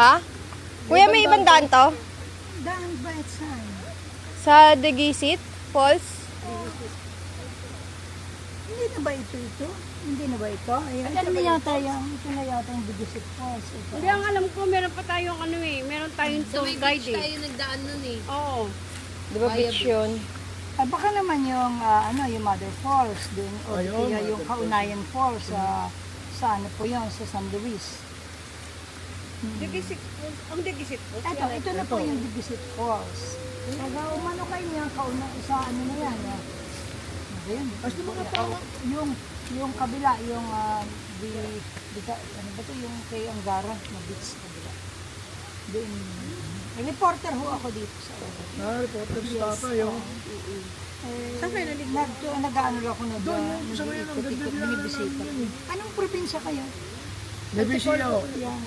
Ha? Kuya, may ibang daan to? Daan ba saan? Sa Degisit Falls? Hindi na ba ito? Hindi na ba ito? Ayan, ito na yata yung Bigisit Falls. Hindi, ang alam ko, meron pa tayong meron tayong tour guide eh. tayo nagdaan nun eh. Oo. Di ba beach yun? Baka naman yung, yung Mother Falls din. O kaya yung Kaunayan Falls sa ano po yun, sa San Luis. Degisit Falls. Ang Degisit Falls. Ito na po yung Bigisit Falls. Pag umano kayo niya, sa ano na yan. Ayan. Yung kabila, yung ano ba ito, yung kay Angara na beach kabila. Doon. Reporter ho ako dito sa reporter si Tata yung... Saan kayo nalignan? Nag-ano ako binibisita. Anong probinsya kayo? Nueva Ecija.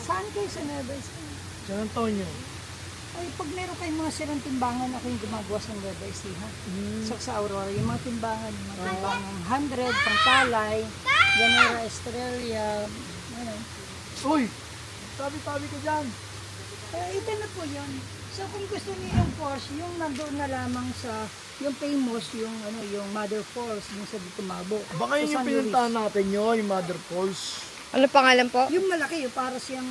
Saan kayo sa Nueva Ecija? San Antonio. Ay, pag meron kayong mga sirang timbangan, ako yung gumagawa sa Nueva Ecija. Sa Aurora, yung mga timbangan, 100, Pangkalay, Ganera, Estrella, ano. Uy! Tabi-tabi ko dyan. Ito na po yun. So kung gusto niyo yung Falls, yung nandoon na lamang sa, yung famous, yung Mother Falls, yung sa Ditumabo. Baka yun yung pinuntahan natin yun, yung Mother Falls. Ano pangalan po? Yung malaki, para siyang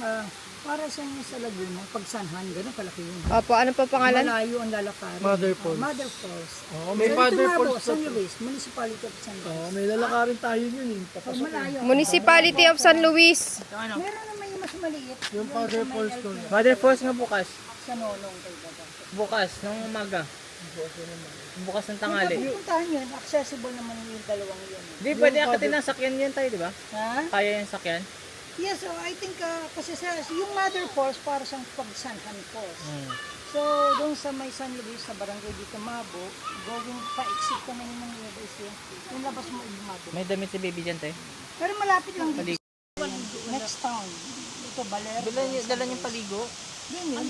sa Laguna, Pagsanhan, gano'n kalaki yun. Opo, ano po pangalan? Malayo ang lalakarin. Mother Falls. Mother Falls. Oo, may Sa Mother Ditumabo, Falls. San Luis, Municipality of San Luis. Oo, may lalakarin tayo yun eh. So, malayo. Municipality of San Luis. Meron naman yung mas maliit. Yung Mother Falls ko. Mother Falls nga bukas. Sa Nonong kay Baba. Bukas, nung umaga. Bukas ng tanghali. Kung pupuntahan yun, accessible naman yung dalawang yun. Di, pwede akitin ng sakyan yan tayo, di ba? Ha? Kaya yung sakyan. Yes, so I think kasi yung Mother Falls para siyang Pagsanhan Falls. So doon sa may San Luis sa barangay dito Mabo, going pa-exit ka na yun ng Nueva Ecija. Yung labas mo yung Mabo. May damit si baby dyan tayo. Pero malapit lang dito. Next town. Ito Baler. Dala niyong paligo. Yun yun.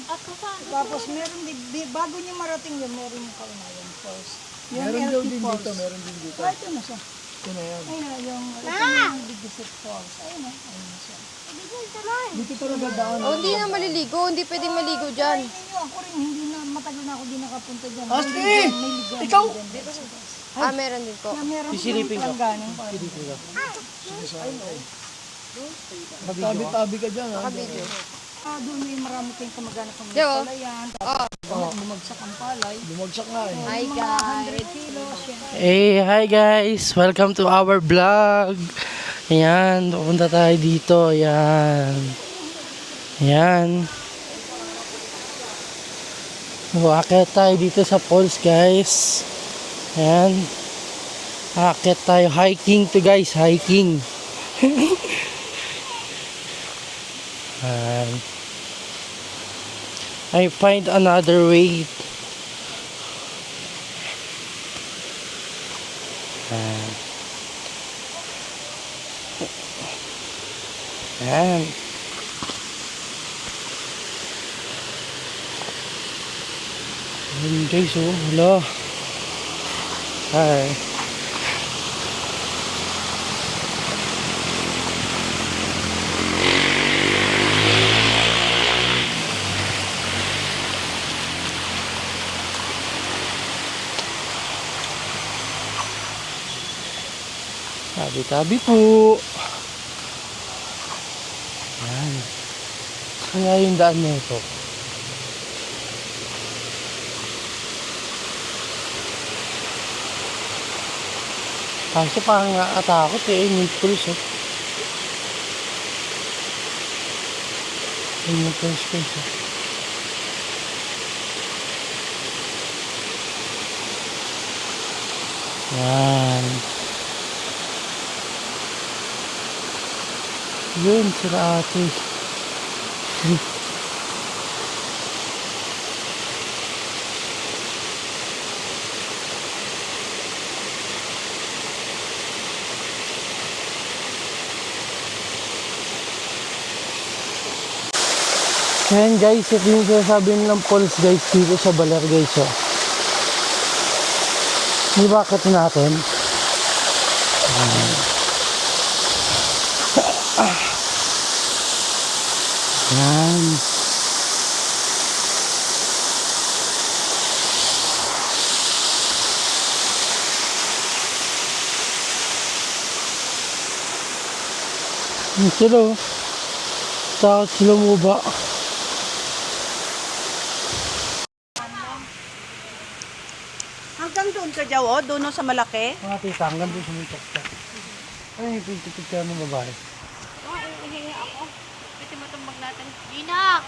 Tapos meron din, bago niyo marating yun, meron yung Kaunayan Falls. Yung Meron daw LP din Falls. dito, meron din dito. Ito na siya. Ito na yan. Ayun yung Bigisit Falls. Ayun na siya. Dito talaga daan. Oh, hindi na maliligo. Hindi pwedeng maligo dyan. Ay, ninyo, ako rin, hindi na, matagal na ako din nakapunta dyan. Asti! May ligaw Ikaw! din. Ah, meron din po. Na meron sisilipin ko. Magtabi-tabi ka dyan ha. Kabidyo. Doon may marami kayong kamag-anak ng Yo. palayan. Oo. Bumagsak ang palay. Bumagsak nga eh. Hi Mga guys. 100 kilos. Yan. Hey, hi guys! Welcome to our vlog. Ayan, pupunta tayo dito. Ayan. Ayan. Uakit tayo dito sa falls, guys. Ayan. Akit tayo. Hiking to, guys. Hiking. Ayan. I find another way. Ayan. Ayan. Ayan guys, oh. Hala. Hi. Tabi-tabi po. Ayan. Kaya yung daan na ito. Kasi parang nakakatakot eh. May pulse eh. May pulse guys eh. Ayan. Yun, sila ate. Ayan guys, ito yung sinasabi nilang falls guys dito sa Baler guys. Oh. Hindi bakit natin? Yan. Sila oh. Takot sila muba. Hanggang doon ka, Jaw, doon sa malaki. Mga tita, hanggang doon sa may takta. Ay, pagkipigyan ng babae. Oh, ihingi ako. Pwede matumbag natin. Gina!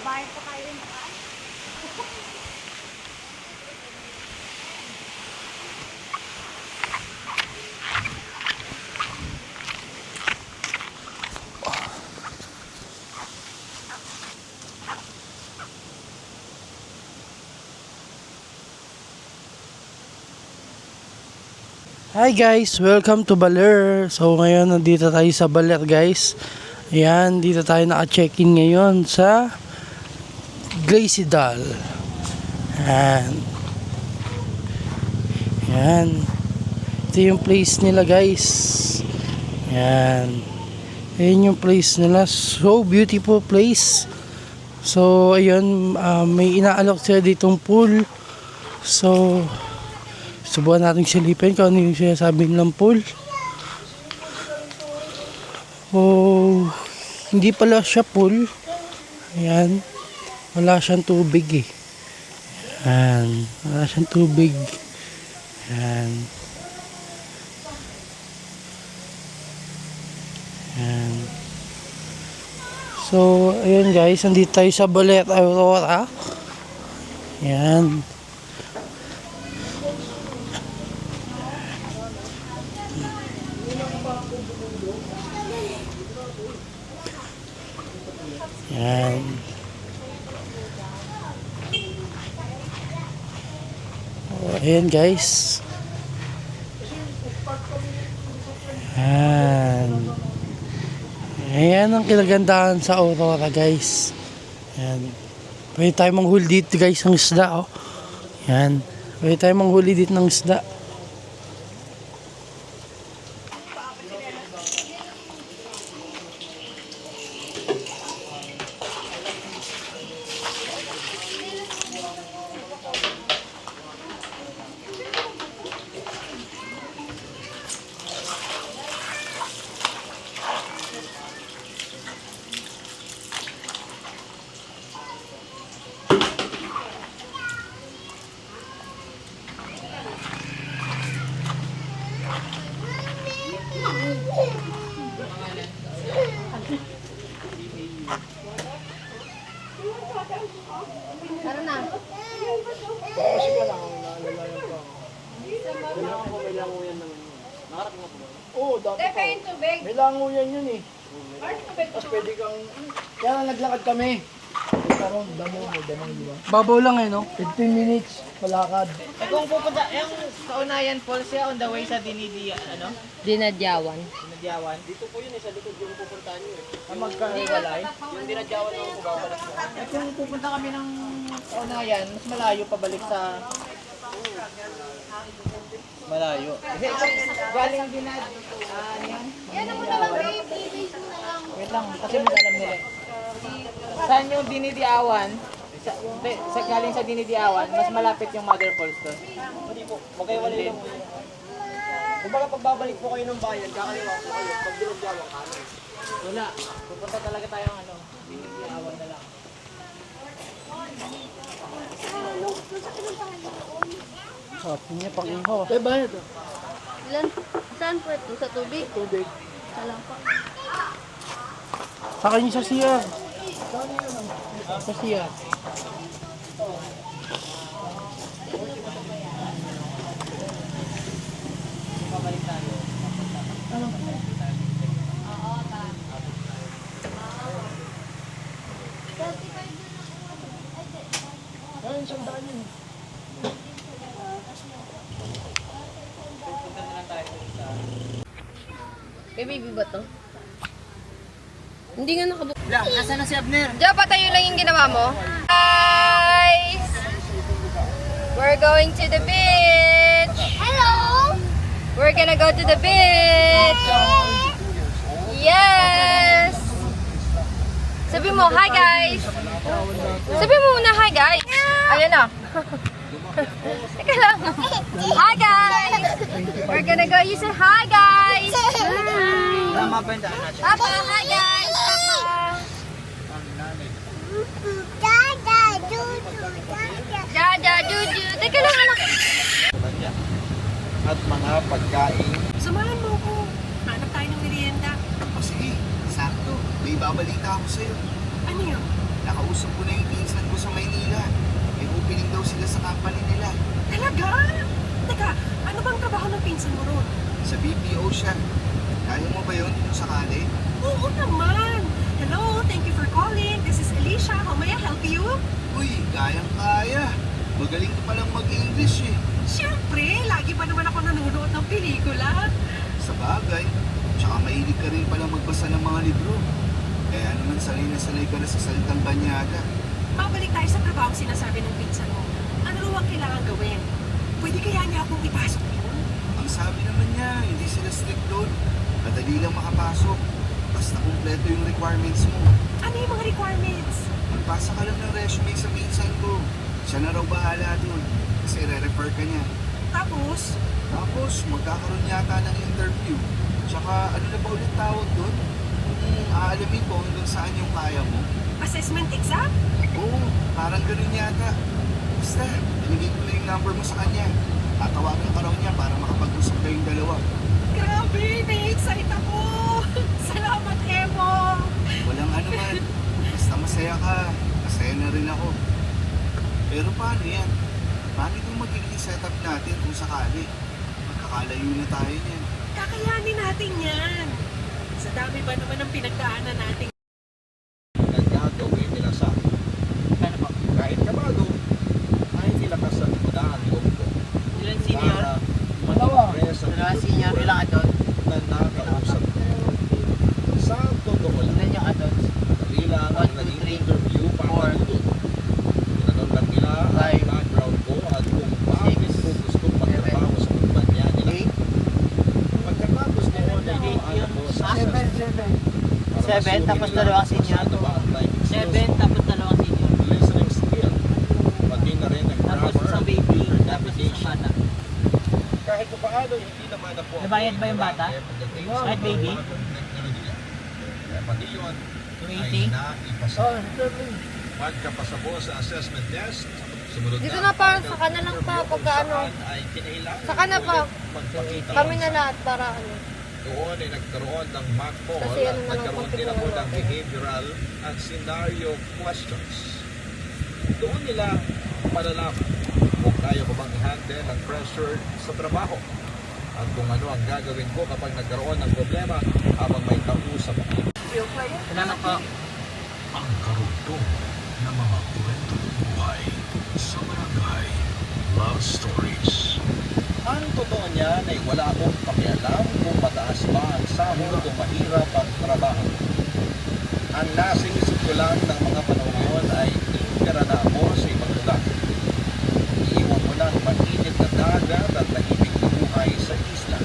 Bayad pa kayo yun. Hi guys, welcome to Baler. So ngayon nandito tayo sa Baler guys. Ayan, dito tayo naka-check-in ngayon sa Glacidal. Ayan. Ayan. Ito yung place nila guys. Ayan. Ayan yung place nila. So beautiful place. So ayun, may inaalok sila ditong pool. So subukan natin silipin kung ano yung sinasabi nilang pool. Oh, hindi pala siya pool. Ayan. Wala siyang tubig eh. Ayan. Wala siyang tubig. Ayan. Ayan. So, ayun guys. Nandito tayo sa Baler Aurora. Ayan. Yan. Oh, ayan guys. Yan. Ayan ang kinagandahan sa Aurora guys. Yan. Pwede tayo manghuli dito guys ng isda oh. Yan. Pwede tayo manghuli dito ng isda. Tara na. Oo, dati pa. May lango yan yun eh. Tapos pwede kang... Kaya nga naglakad kami. Karoon, damo mo, damang di ba? Babaw lang eh no? 15 minutes, palakad. Eh kung pupunta, yung Kaunayan Falls siya on the way sa Dinadyawan. Dinadyawan. Dito po yun sa likod yung pupuntahan nyo eh. Magkahiwalay. Yung Dinadyawan na ako babalik. Eh kung pupunta kami ng Kaunayan, mas malayo pabalik sa... Malayo. Kasi galing Dinad... ano yan? Yan ako na lang, baby. Wait lang, kasi hindi alam nila eh. Saan yung Dinidiawan? Sa galing sa Dinidiawan, mas malapit yung Mother Falls doon. Hindi po, magkahiwalay lang. Kung baka pagbabalik po kayo ng bayan, kakaliwa po kayo. Pag Dinidiawan kanin. Wala. Pupunta talaga tayo ng Dinidiawan na lang. Sabi niya pang iho. Eh, bayad ah. Ilan? Saan po ito? Sa tubig? Tubig. Salang pa. Sa kanya sa siya. Sa siya. Ayun, sandaan yun. Baby ba to? Hindi nga nakabukas. Nasaan na si Abner? Diyan, patayo lang yung ginawa mo. Guys! We're going to the beach! Hello! We're gonna go to the beach! Yes! Sabi mo, hi guys! Sabi mo muna, hi guys! Ayan na. Teka lang. Hi guys! We're gonna go. You say hi guys! Tama ba yung daan natin? Papa, hi guys! Papa! Dada, Juju. Teka lang, anak. At mga pagkain. Samahan mo ko. Hanap tayo ng merienda. O sige, sakto. May babalita ako sa'yo. Ano yun? Nakausap ko na yung pinsan ko sa Maynila. May opening daw sila sa company nila. Talaga? Teka, ano bang trabaho ng pinsan mo ron? Sa BPO siya. Kaya mo ba yun kung sakali? Oo naman. Hello, thank you for calling. This is Alicia. How may I help you? Uy, kayang-kaya. Magaling ka palang mag-English eh. Siyempre, lagi pa naman ako nanonood ng pelikula. Sa bagay. Tsaka mahilig ka rin palang magbasa ng mga libro. Kaya naman sanay na sanay ka na sa salitang banyaga. Mabalik tayo sa trabaho sinasabi ng pinsan mo. Ano raw ang kailangan gawin? Pwede kaya niya akong ipasok yun? Ang sabi naman niya, hindi sila strict doon. Madali lang makapasok. Basta kumpleto yung requirements mo. Ano yung mga requirements? Magpasa ka lang ng resume sa pinsan ko. Siya na raw bahala doon. Kasi re-refer ka niya. Tapos, Tapos, magkakaroon yata ng interview. Tsaka, ano na ba ulit tawag doon? Kung aalamin ko hanggang saan yung kaya mo. assessment exam? Oo, parang ganun yata. Basta, binigay ko na yung number mo sa kanya. Tatawagan ka raw niya para makapag-usap kayong dalawa. Grabe, na-excite ako! Salamat, Emo! Walang ano man. Basta masaya ka. Masaya na rin ako. Pero paano yan? Paano yung magiging setup natin kung sakali? Magkakalayo na tayo niyan. Kakayanin natin yan! Sa dami ba naman ang pinagdaanan natin? Nagagawin nila sa Ano po? kahit kabado ay nilakas sa likodan loob ko. Ilan senior? Dalawa senior, ilang adult? Na nakausap ko. Sa totoo lang, Ilan yung adults? dali lang ang 1, 2, naging 3, interview para 4. dudod. Tinanong lang nila ang 5, background ko at kung bakit ko gustong magtrabaho sa kumpanya nila. 8, Pagkatapos ko ay dumaan ako sa para 7, masunin tapos nila dalawang kung senior. saan ba ang typing skills 7, tapos dalawang senior. listening skill, pati na rin ang Tapos grammar isang at baby, computer tapos isang navigation. bata. Kahit pa paano, hindi naman ako Nabayad ba yung bata? pagdating sa Kahit baby? mga bagong teknolohiya. Kaya pati yun ay 280? naipasa. Pagkapasabo sa assessment test, sumunod Dito na na parang final saka na lang pa, interview pagka kung ano. saan ay kinailangan Saka na pa. ulit magpakita Kami ng na lahat para ano. Doon ay nagkaroon ng mock poll Kasi at ano na lang nagkaroon din ako pagtuturo ng natin. behavioral at scenario questions. Doon nila malalaman kung kaya ko bang i-handle ang pressure sa trabaho at kung ano ang gagawin ko kapag nagkaroon ng problema habang may kausap ako. Salamat po. Ang karugtong ng mga kwentong buhay sa barangay Love Stories. Ang totoo niyan ay wala akong pakialam kung mataas ba ang sahod o mahirap ang trabaho. Ang nasinisip ko lang ng mga panahon yun ay tira na ako sa ibang lugar. Iiwan mo lang mainit na dagat at tahimik na buhay sa isla.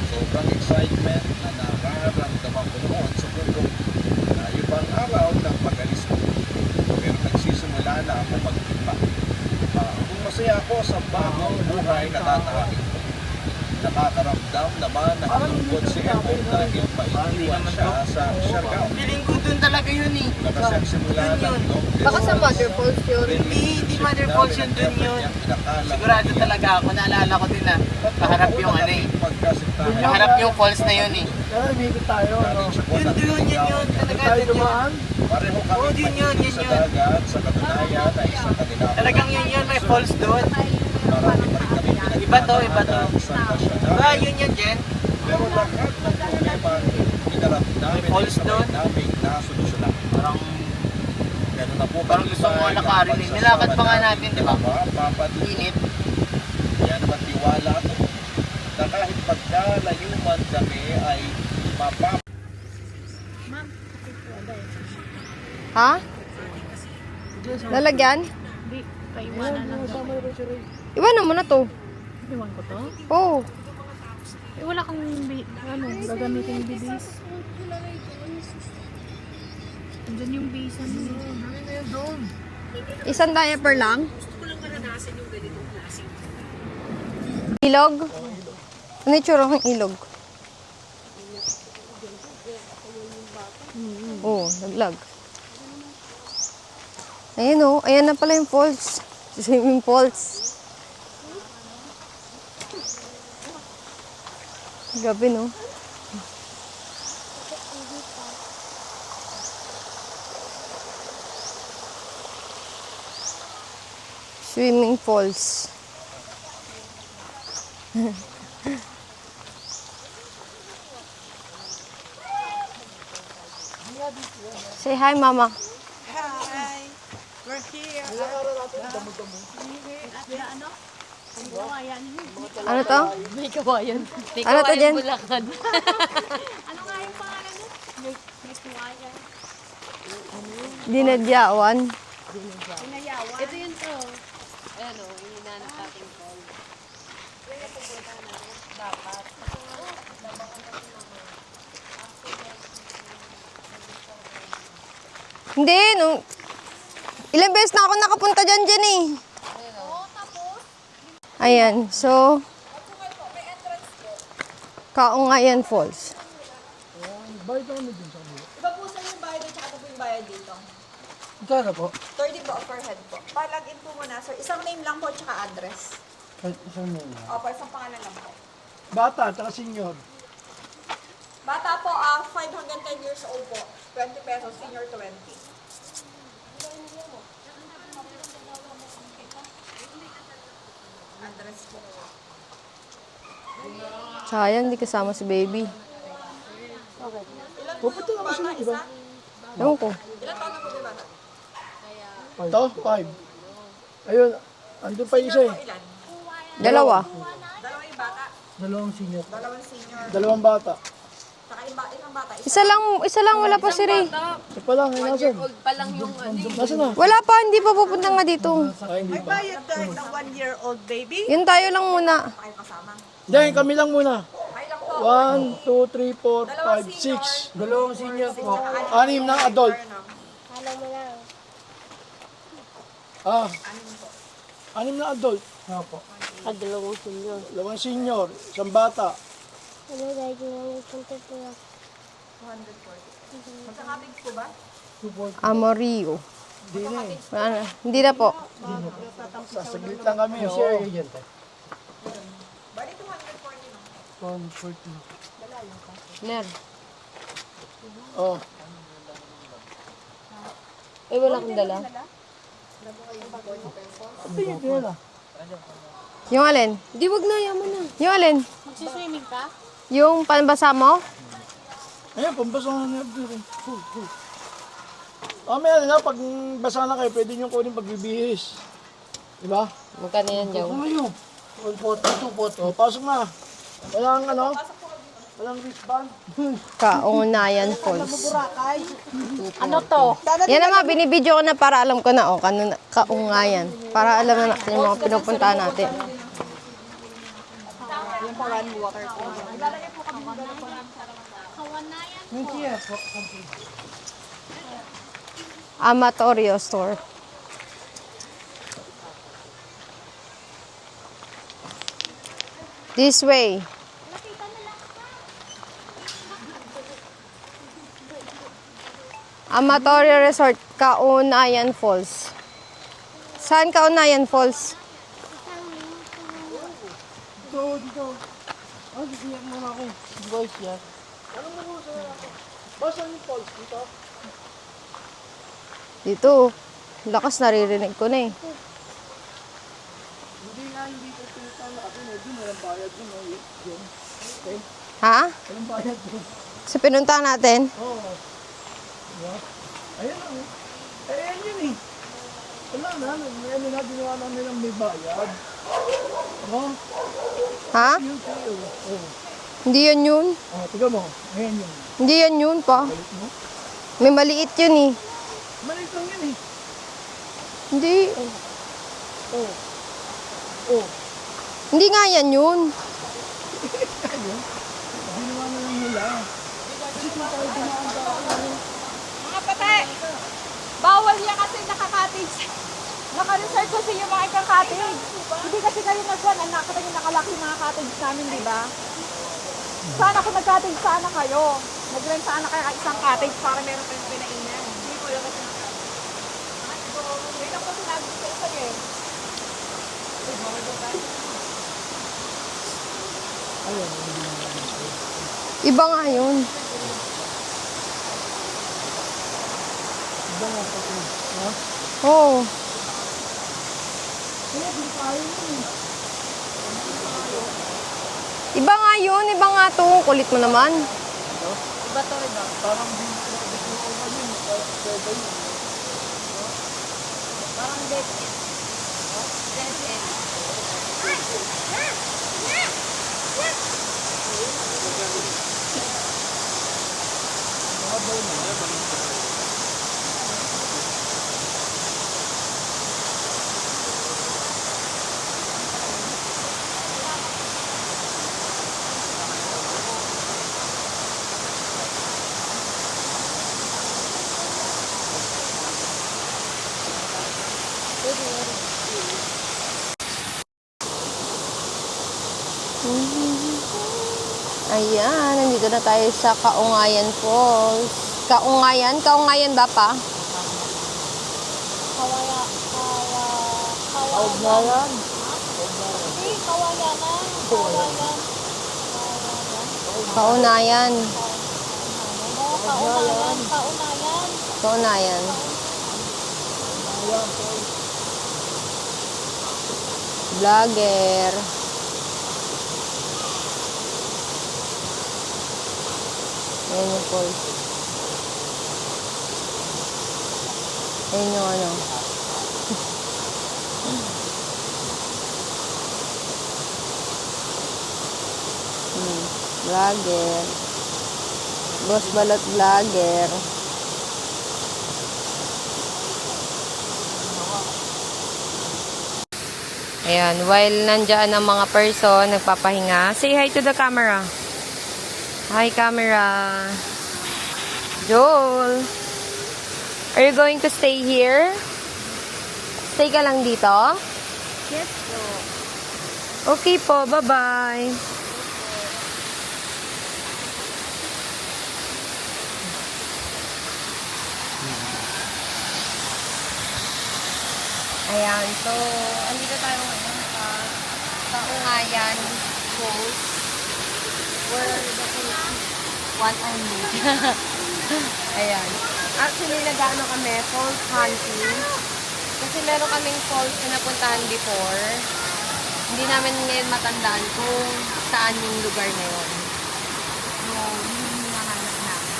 Sobrang excitement na nararamdaman ko noon sa bundok. Layo pang araw ng pag-alis ko. Pero nagsisimula na ako mag-iba. Kung masaya ako sa bagong buhay na tatahakin ko. Nakakaramdam naman ng lungkot si Emo dahil maiiwan siya sa Siargao. Feeling ko dun talaga yun eh. Nakasimula ng long Baka sa Mother Falls yun. Hindi Mother Falls yun dun yun. Sigurado talaga ako, naalala ko din na kaharap yung ano eh. Kaharap yung falls na yun eh. Yun, talaga dun yun. Pareho kami Oo, yun, paligid sa yun. dagat, sa katunayan ay sa kanila. Talagang yun, may falls doon. Marami pa rin kami Iba to, iba to. sa nasyonal. Diba, yun, Jen? Pero lahat ng problema hinarap namin May falls sabay doon. namin nasolusyonan. Parang Ganun na po Parang gusto mo lakarin eh. Nilakad pa nga natin, di ba? Papadli. init. Kaya naman tiwala ako na kahit pagkalayuman kami ay mapap... Ma'am, Ha? Lalagyan? Hindi, kaiwanan lang. Iwanan mo na to. Iwan ko to? Oo. Eh, wala kang, gagamitin yung bibis. Andyan yung bisa mo. Isang diaper lang? Ilog? Ano yung tsura ng ilog? Oo, naglag. Ayan o, ayan na pala yung falls. Swimming falls. Gabi no? Swimming falls. Say hi, Mama. Hi. We're here. Ano to? May kawayan. Ano to, Jen? Bulacan. Ano nga yung pangalan mo? May kawayan. Dinadyawan. Ito yun to. Ayan o, yung hinanap natin call. Hindi, nung... Ilang beses na ako nakapunta dyan eh. Ayan, so... Kaungayan Falls. Iba po sa yung bayad at saka ito po yung bayad dito. Magkano po? 30 po per head po. Pa-login po muna, sir. Isang name lang po at saka address. Isang name lang. Opo, isang pangalan lang po. Bata, tsaka senior. Bata po, 510 years old po. 20 pesos, senior 20. Address po. Sayang, di kasama si baby. Ilan po yung bata? Isa? Ewan ko. Ilan taon na po yung bata? Ito, 5. Ayun, andun pa yung isa eh. Ilan? Dalawa. Dalawa yung bata. Dalawang senior. Dalawang senior. Dalawang bata. Saka isang bata. Isa lang, wala pa si Ray. Ito pa lang, nasan? Nasaan na? Wala pa, hindi pa pupunta nga dito. Ay, hindi May pa. bayad dahil ng 1-year-old baby. Yun tayo lang muna. Kayo kasama. Hindi, kami lang muna. Kayo lang po. 1, 2, 3, 4, 5, 6. Dalawang senior po. 6 na adult. Ah, 6 na adult. Opo. Dalawang senior, isang bata. Magkakapig po ba? Amorio. Hindi na eh. Wala na. Hindi na po. Sasaglit lang kami. Share Oo. agent. Bali 240 no? 140. Ner. Oh. Eh, wala akong dala. Tingin, tingin na. Yung alin? Di, wag na. Yaman na. Yung alin? Magsiswimming ka? Yung panbasa mo? Ayan, pambasa na rin. Mamaya na, pag basa na kayo, pwede nyo kunin pagbibihis. Diba? Magkano yan, Jow? Ano? 140, 240. Pasok na. Walang ano? Walang wristband. Kaungayan Falls. Ano to? Yan naman, binibidyo ko na para alam ko na, kaungayan. Para alam na natin yung mga pinupuntahan natin. Amatorio store. This way. Amatorio Resort, Kaunayan Falls. Saan Kaunayan Falls? Dito. Ah, sisiyak muna ako. Boys, yan. Ano mo ko sa ako? Basta yung falls dito. Dito. Lakas, naririnig ko na eh. Hindi nga, hindi ko pinuntahan natin. Hindi mo lang bayad dun. Yun. Okay? Ha? Walang bayad dun. Sa pinuntahan natin? Oo. Diba? Ayan lang. Ayan yun eh. Wala na. Ano na, ginawa namin ng may bayad. Oh, Ha? yun kayo. Oh. Hindi yan yun. Oh, tiga mo. Ayan yun. Hindi yan yun pa. Balik mo. May maliit yun eh. Maliit lang yan eh. Hindi. Oh. Oh. Hindi nga yan yun. Ginawa na lang nila. Kasi kung tayo dumaan sa Mga pate, bawal yan kasi nakaka-cottage. Naka-reserve kasi yung mga ikang cottage. Hindi kasi kayo nagwan, anak ka yung nakalaki mga cottage namin, di ba? Sana kung nag-cottage sana kayo. Mag-rent sana kayo isang cottage para meron kayong pinainan. Hindi ko lang kasi Wait lang po sinabi ko sa isa eh. Iba nga yun. Iba nga pati. Ha? Oo. Iba nga yun. Iba nga to. Kulit mo naman. Parang di ko kami. Ayan, nandito na tayo sa Kaungayan Falls. Kaungayan? Kaungayan ba pa? Kaugnayan. Kaunayan. Kaunayan. Vlogger. Ayan yung falls. Ayan yung ano. Vlogger. Boss Balot Vlogger. Ayan, while nandyan ang mga person, nagpapahinga. Say hi to the camera. Hi, camera. Joel. Are you going to stay here? Stay ka lang dito? Yes po. Okay po, bye-bye. Ayan, so, andito tayo ngayon sa Kaungayan Falls. Where the one only. Ayan. Actually, nag-ano kami, falls hunting. Kasi meron kaming falls na napuntahan before. Hindi namin ngayon matandaan kung saan yung lugar na yun. So, yun yung hinahanap namin.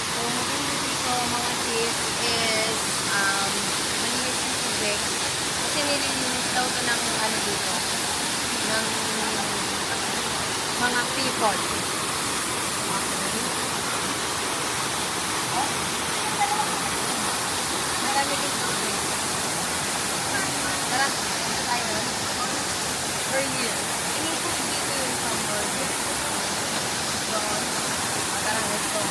So, maganda dito mga sis is malinis yung tubig. Kasi nililinis daw ito ng ano dito, ng mga people. Marami din tubig. Tara, ito tayo. Per year. Inikot dito yung summer. Doon. Tara, let's go.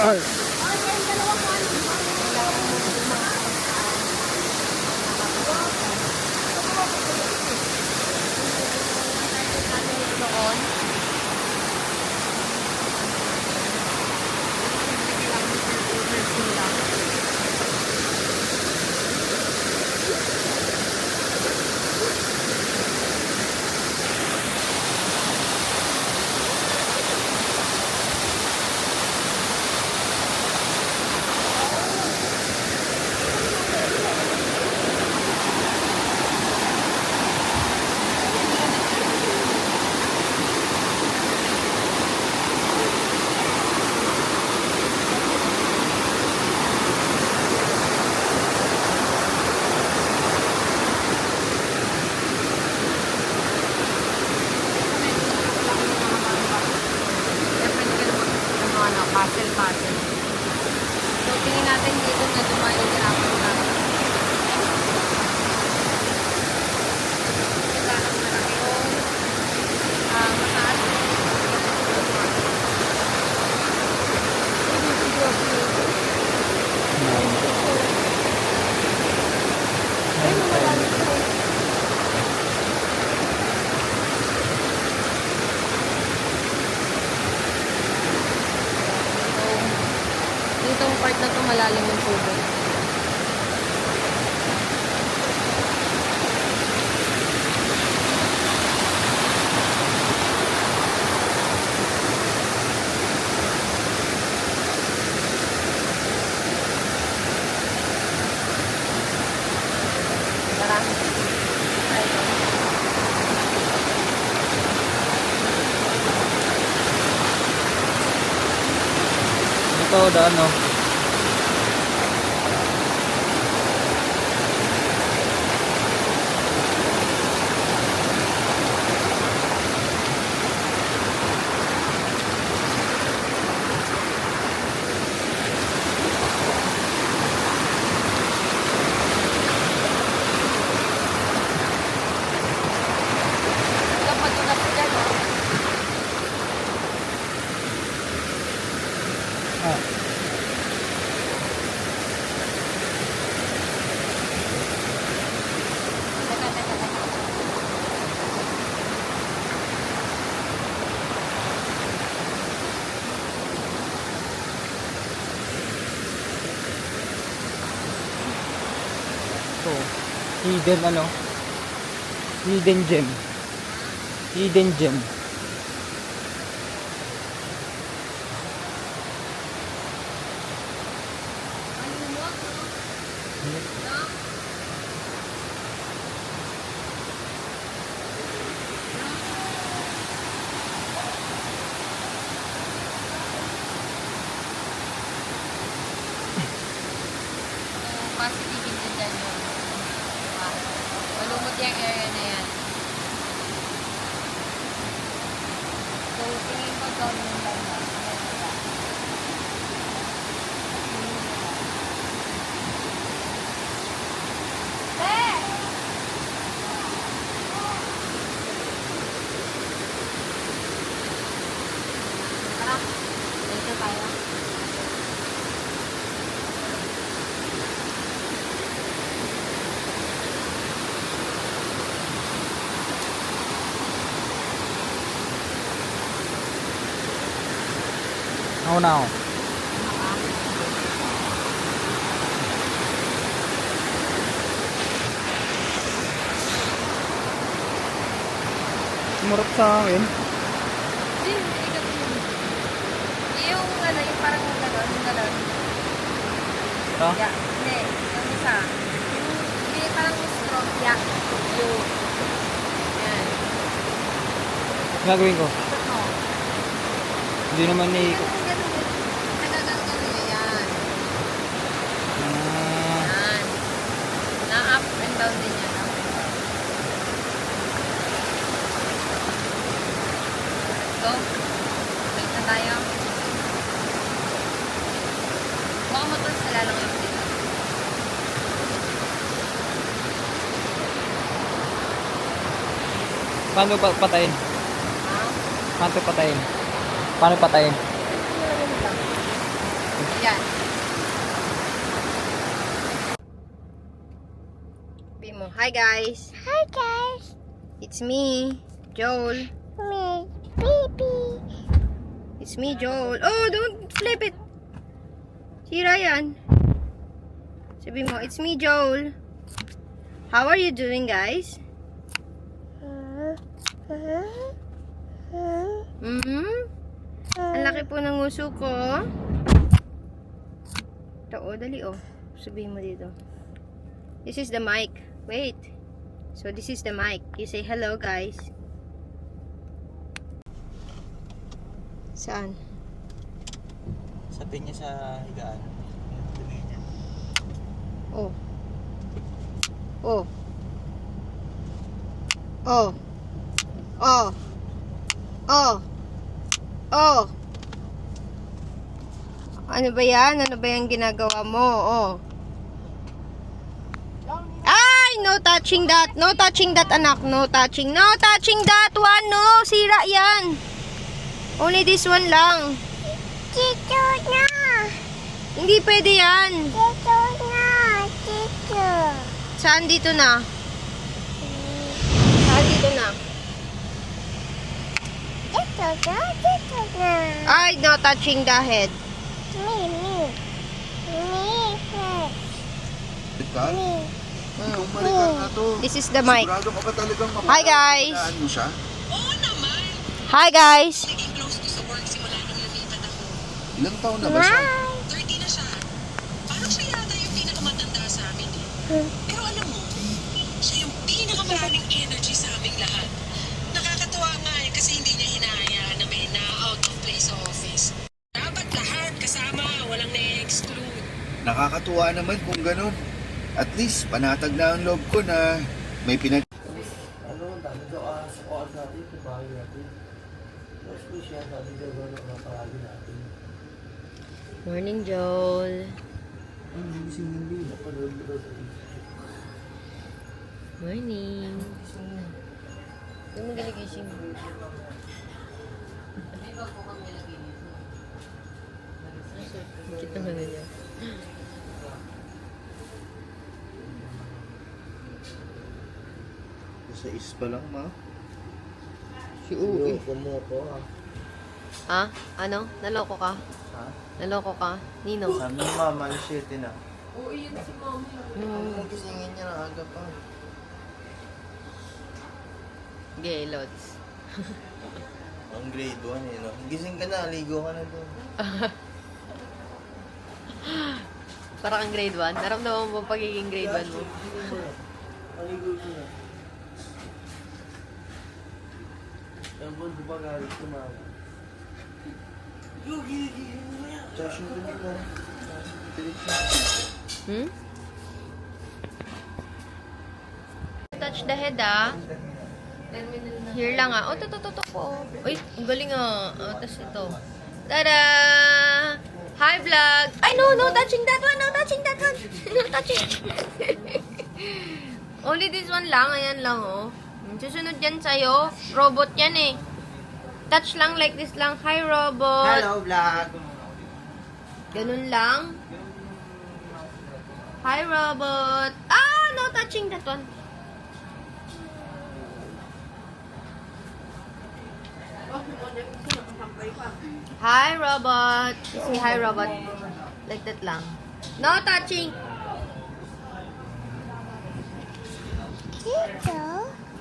Ay. Doon. malalim yung tubig. Ito, daan, no? Dapat tulad ko dyan, oh. Teka, teka, teka. Ito. Hidden, ano? Hidden gem. Hidden gem. Positive din dyan yun. Diba? Malumot yung area na yan. So, tingin ko doon yung banda. Tara, dito tayo. Ako na ako. Sumurap sa akin. Yung ano, yung parang gano'n, yung gano'n. Ito? Yeah, hindi, yung isa. Hindi, parang strong, yeah. Yung, yan. Gagawin ko. Ikot mo. Hindi naman naiikot. Nagagano yan. Ah, Yan. Na-up and down din yan. Up and down. Go. Wait na tayo. Baka matulog sa lalong yung dito. paano patayin? Ha? Paano patayin? Paano patayin? Yan. Sabi mo, hi guys. Hi guys. It's me, Joel. Me, baby. It's me, Joel. Oh, don't flip it. Sira yan. Sabi mo, it's me, Joel. How are you doing, guys? Ang laki po ng uso ko. Ito, oh, dali, oh. Sabihin mo dito. This is the mic. Wait. So, this is the mic. You say hello, guys. Saan? Sabihin niya sa higaan. Oh. Oh. Oh. Oh. Oh. Oh. Ano ba yan? Ano ba yung ginagawa mo? Oh. Ay! No touching that. No touching that, anak. No touching. No touching that one. No. Sira yan. Only this one lang. Dito na. Hindi pwede yan. Dito na. Dito. Saan dito na? Saan dito na? Dito na. Dito na. Ay, no touching the head. Me, me. Me. Maricar? Itong Maricar na to. This is the mic. Sigurado ka ba talagang Hi, guys. mapapalaan mo siya? Hi guys! Ilang taon na ba siya? 30 na siya. Parang siya yata yung pinakamatanda sa amin eh. Pero alam mo, siya yung pinakamaraming energy sa aming lahat. Nakakatuwa nga eh kasi hindi niya hinahayaan na may na-out of place sa office. Dapat lahat kasama, walang na-exclude. Nakakatuwa naman kung ganun. At least, panatag na ang loob ko na may pinag... Ano, dami daw sa kuwan natin, sa bahay natin. Mas po siya, dami daw ng paragi natin. Morning, Joel. Si Hindi, napanood mo daw sa Morning. Yung magaligising. Kita nga ganyan. Sa pa lang, ma. Si Uwi. mo ko Ha? Ano? Naloko ka? Ha? Naloko ka? Nino? Sabi ni mama, ang 7 na. Hmm. Gisingin niya na aga pa. Gay, Lods. Ang grade 1 eh, no? Gising ka na, ligo ka na doon. Parang kang grade 1? Naramdaman mo pagiging grade 1 mo? Maligo ko na. Ang buwan, di ba galit ko mama? Josh, yung kulit na. Hmm? Touch the head, ah. Here lang, ah. Oh, to po. Uy, ang galing, ah. Oh, tas ito. Tada! Hi, vlog! Ay, no, touching that one! No touching that one! No touching! Only this one lang. Ayan lang, oh. Susunod yan sa'yo. Robot yan, eh. Touch lang like this lang. Hi, robot! Hello, vlog. Ganun lang. Hi, robot! Ah, no touching that one. Hi, robot. Say hi, robot. Like that lang. No touching.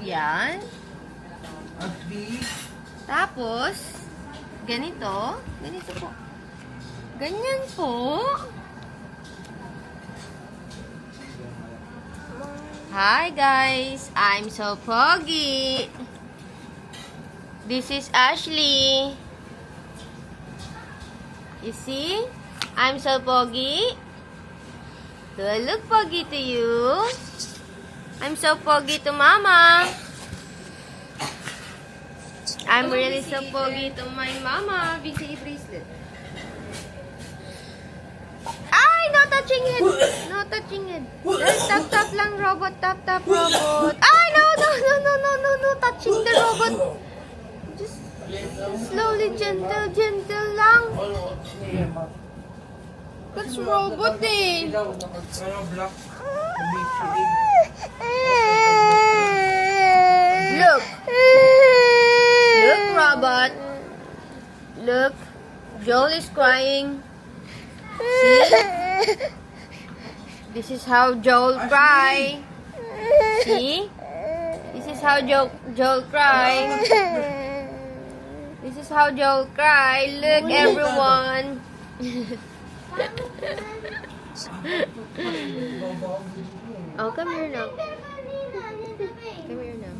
Yan. Tapos, ganito. Ganito po. Ganyan po. Hi, guys. I'm so poggy. This is Ashley. You see? I'm so poggy. Do I look poggy to you? I'm so poggy to mama. I'm really so poggy to my mama. BCE bracelet. Ay, no touching it. No touching it. Tap tap lang robot. Tap tap robot. Ay, no touching the robot. Just slowly, gentle lang. That's robot eh. Look. Look, robot. Look. Joel is crying. See? This is how Joel cry. See? This is how Joel cry. This is how Joel cry. Look, everyone. Oh, come here now. Come here now.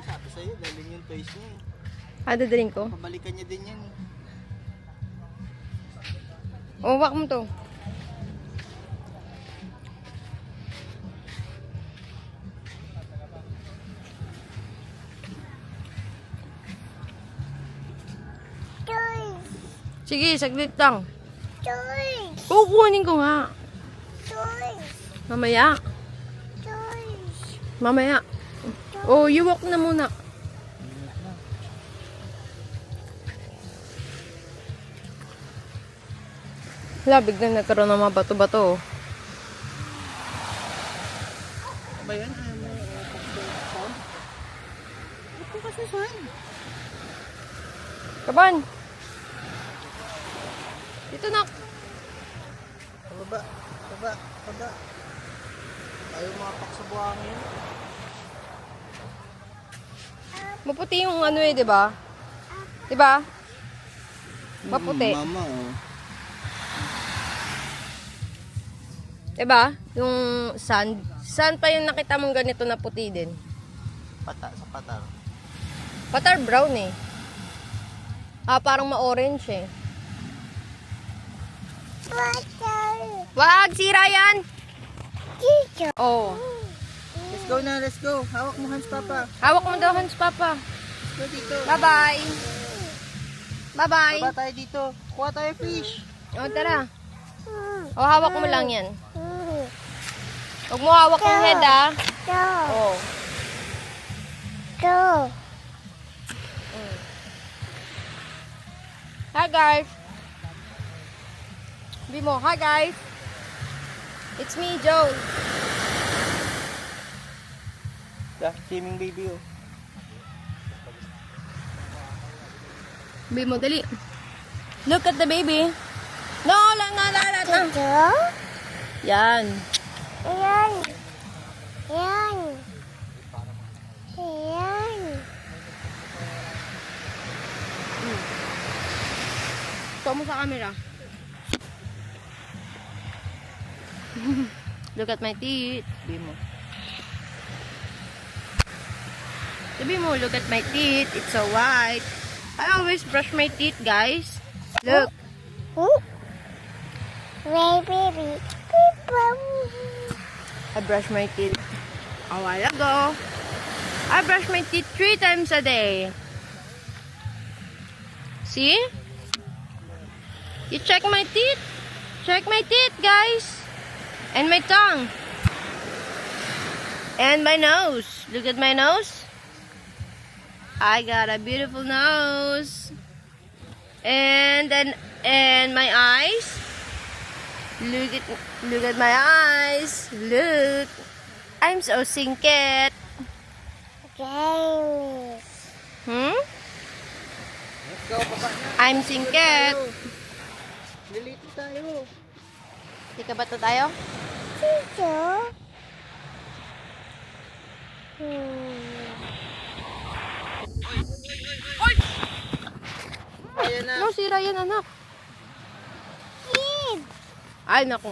Sabi sa'yo, galing yung toys niya eh. Ano drink ko? Pabalikan niya din yan eh. Oh, wak mo to. Sige, saglit lang. Kukunin ko nga. Mamaya. Mamaya. Oh, you walk na muna. Wala, biglang nagkaroon ng mga bato-bato. Ba yan? Ito kasi saan? Kaban! Dito na. Baba. Ayaw mapak sa buhangin. Maputi yung ano eh, di ba? Di ba? Maputi. Mama, oh. Di ba? Yung sand. Saan pa yung nakita mong ganito na puti din? Sa patar. Patar brown eh. Parang ma-orange eh. Wag! Sira yan! Oh. Let's go na, let's go. Hawak mo hands, Papa. Hawak mo daw, Hans Papa. Let's go dito. Bye-bye! Bye-bye! Baba tayo dito. Kuha tayo fish. O, tara. O, hawak mo lang yan. Huwag mo hawak yung head, ah. O. Hi, guys. Sabi mo, hi, guys. It's me, Joe. Swimming baby, oh. Sabi mo, dali. Look at the baby. No, lang. Yan. Show mo sa camera. Look at my teeth. Sabi mo, look at my teeth. It's so white. I always brush my teeth, guys. Look. I brush my teeth a while ago. I brush my teeth 3 times a day. See? You check my teeth. Check my teeth, guys. And my tongue. And my nose. Look at my nose. I got a beautiful nose. And my eyes. Look at my eyes. Look. I'm so singket. Let's go, Papa. I'm singket. Lilito tayo. Tika ba to tayo? Ayan na. No, sira yan, anak. Ay, naku.